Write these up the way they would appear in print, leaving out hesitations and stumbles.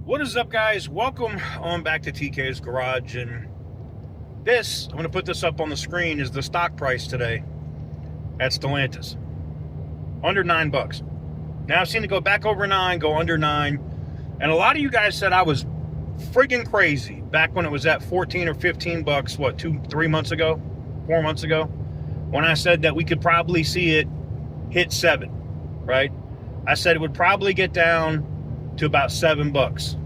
What is up, guys? Welcome on back to TK's Garage. And this, I'm going to put this up on the screen, is the stock price today at Stellantis. Under $9. Now I've seen it go back over 9, go under 9. And a lot of you guys said I was friggin' crazy back when it was at 14 or 15 bucks, what, 3 months ago, 4 months ago, when I said that we could probably see it hit 7, right? I said it would probably get down to about $7.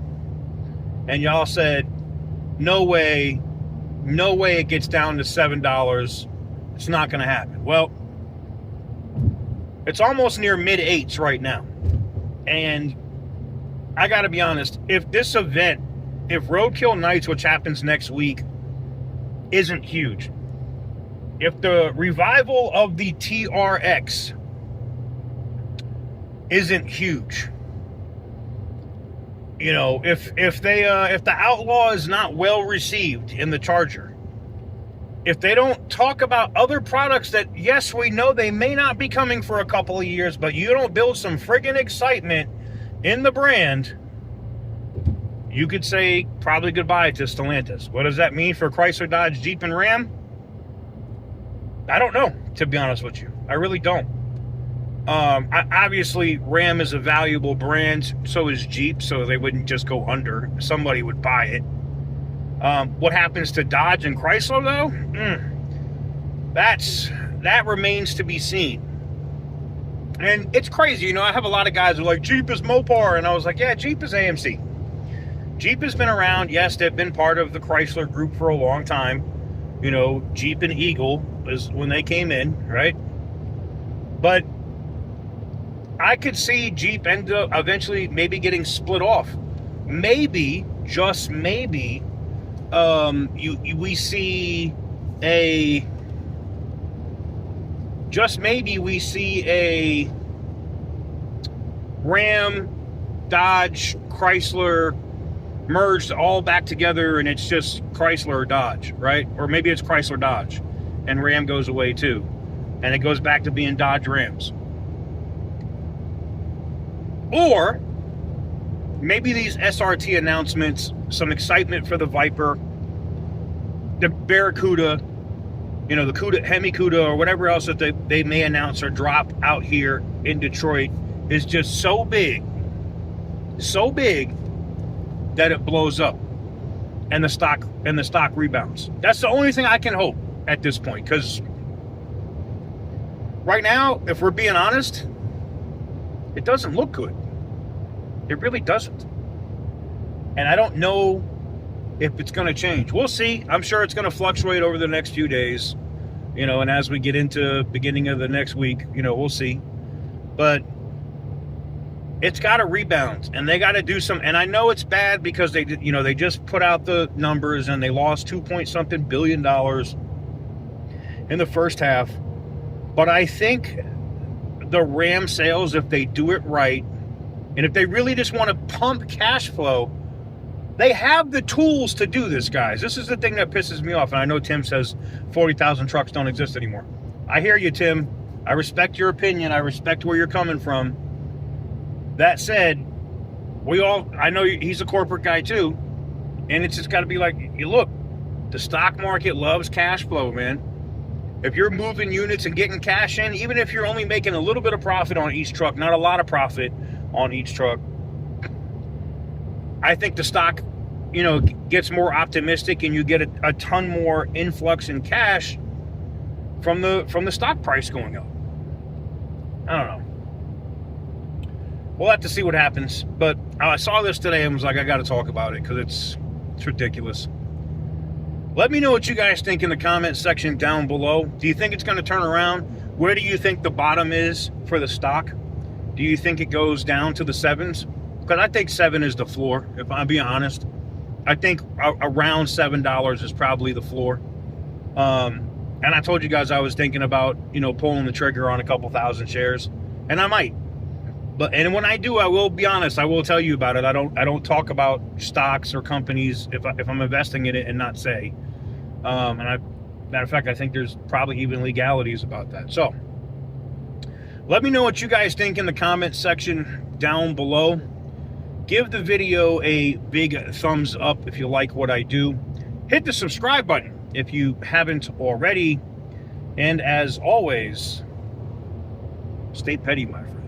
And y'all said, no way it gets down to $7. It's not going to happen. Well, it's almost near mid-8s right now. And I got to be honest, if this event, if Roadkill Nights, which happens next week, isn't huge, if the revival of the TRX isn't huge, you know, if the Outlaw is not well received in the Charger, if they don't talk about other products that, yes, we know they may not be coming for a couple of years, but you don't build some friggin' excitement in the brand, you could say probably goodbye to Stellantis. What does that mean for Chrysler, Dodge, Jeep, and Ram? I don't know, to be honest with you. I really don't. Obviously, Ram is a valuable brand, so is Jeep, so they wouldn't just go under. Somebody would buy it. What happens to Dodge and Chrysler, though? That remains to be seen. And it's crazy, you know, I have a lot of guys who are like, Jeep is Mopar, and I was like, yeah, Jeep is AMC. Jeep has been around. Yes, they've been part of the Chrysler group for a long time. You know, Jeep and Eagle was when they came in, right? But I could see Jeep end up eventually maybe getting split off. Maybe, just maybe, we see a Ram, Dodge, Chrysler merged all back together, and it's just Chrysler or Dodge, right? Or maybe it's Chrysler Dodge, and Ram goes away too, and it goes back to being Dodge Rams. Or maybe these SRT announcements, some excitement for the Viper, the Barracuda, you know, the Cuda, Hemi Cuda, or whatever else that they may announce or drop out here in Detroit, is just so big that it blows up and the stock rebounds. That's the only thing I can hope at this point, because right now, if we're being honest, it doesn't look good. It really doesn't. And I don't know if it's going to change. We'll see. I'm sure it's going to fluctuate over the next few days, you know, and as we get into beginning of the next week, you know, we'll see. But it's got to rebound, and they got to do some. And I know it's bad because they just put out the numbers and they lost $2-something billion in the first half. But I think the Ram sales, if they do it right, and if they really just want to pump cash flow, they have the tools to do this, guys. This is the thing that pisses me off. And I know Tim says 40,000 trucks don't exist anymore. I hear you, Tim. I respect your opinion. I respect where you're coming from. That said, I know he's a corporate guy too, and it's just got to be like, look, the stock market loves cash flow, man. If you're moving units and getting cash in, even if you're only making a little bit of profit on each truck, not a lot of profit on each truck, I think the stock, you know, gets more optimistic, and you get a ton more influx in cash from the stock price going up. I don't know. We'll have to see what happens. But I saw this today and was like, I got to talk about it because it's ridiculous. Let me know what you guys think in the comment section down below. Do you think it's going to turn around? Where do you think the bottom is for the stock? Do you think it goes down to the 7s? Because I think 7 is the floor, if I'm being honest. I think around $7 is probably the floor. And I told you guys I was thinking about, you know, pulling the trigger on a couple thousand shares. And I might. And when I do, I will be honest. I will tell you about it. I don't talk about stocks or companies if I'm investing in it and not say. Matter of fact, I think there's probably even legalities about that. So Let me know what you guys think in the comment section down below. Give the video a big thumbs up if you like what I do. Hit the subscribe button if you haven't already. And as always, stay petty, my friend.